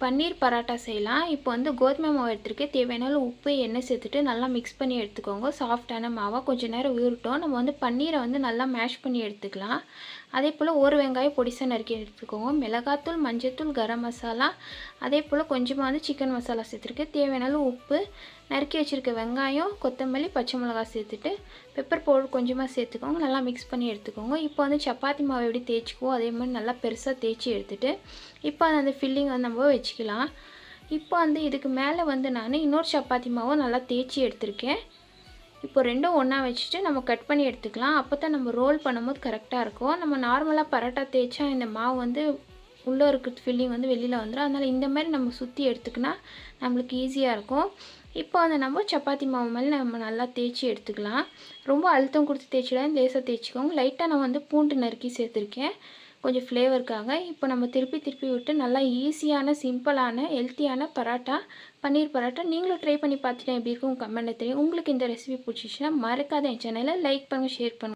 பன்னீர் பராட்டா செய்யலாம். இப்போ வந்து கோதுமை மாவு எடுத்துருக்கேன். தேவையான அளவு உப்பு, எண்ணெய் சேர்த்துட்டு நல்லா மிக்ஸ் பண்ணி எடுத்துக்கோங்க. சாஃப்டான மாவாக கொஞ்சம் நேரம் ஊறட்டும். நம்ம வந்து பன்னீரை வந்து நல்லா மேஷ் பண்ணி எடுத்துக்கலாம். அதே போல் ஒரு வெங்காயம் பொடிசாக நறுக்கி எடுத்துக்கோங்க. மிளகாத்தூள், மஞ்சத்தூள், கரம் மசாலா, அதே போல் கொஞ்சமாக வந்து சிக்கன் மசாலா சேர்த்துருக்கேன். தேவையான அளவு உப்பு, நறுக்கி வச்சுருக்க வெங்காயம், கொத்தமல்லி, பச்சை மிளகாய் சேர்த்துட்டு பெப்பர் பவுடர் கொஞ்சமாக சேர்த்துக்கோங்க. நல்லா மிக்ஸ் பண்ணி எடுத்துக்கோங்க. இப்போ வந்து சப்பாத்தி மாவு எப்படி தேய்ச்சிக்குவோம் அதே மாதிரி நல்லா பெருசாக தேய்ச்சி எடுத்துகிட்டு இப்போ அந்த ஃபில்லிங் வந்து நம்ம வச்சுக்கலாம். இப்போ வந்து இதுக்கு மேலே வந்து நான் இன்னொரு சப்பாத்தி மாவை நல்லா தேய்ச்சி எடுத்திருக்கேன். இப்போ ரெண்டும் ஒன்றா வச்சுட்டு நம்ம கட் பண்ணி எடுத்துக்கலாம். அப்போ தான் நம்ம ரோல் பண்ணும்போது கரெக்டாக இருக்கும். நம்ம நார்மலாக பரோட்டா தேய்ச்சா இந்த மாவு வந்து உள்ளே இருக்கிற ஃபில்லிங் வந்து வெளியில் வந்துடும். அதனால் இந்த மாதிரி நம்ம சுற்றி எடுத்துக்கினா நம்மளுக்கு ஈஸியாக இருக்கும். இப்போ அந்த நம்ம சப்பாத்தி மாவு மேலே நம்ம நல்லா தேய்ச்சி எடுத்துக்கலாம். ரொம்ப அழுத்தம் கொடுத்து தேய்ச்சிடாம லேசாக தேய்ச்சிக்கோங்க. லைட்டாக நான் வந்து பூண்டு நறுக்கி சேர்த்துருக்கேன் கொஞ்சம் ஃப்ளேவருக்காக. இப்போ நம்ம திருப்பி விட்டு நல்லா ஈஸியான, சிம்பிளான, ஹெல்த்தியான பரோட்டா, பன்னீர் பரோட்டா நீங்களும் ட்ரை பண்ணி பார்த்துட்டு எப்படி இருக்கும் கமெண்ட்டில் தெரியும். உங்களுக்கு இந்த ரெசிபி பிடிச்சிச்சுன்னா மறக்காத என் சேனலை லைக் பண்ணுங்கள், ஷேர் பண்ணுங்கள்.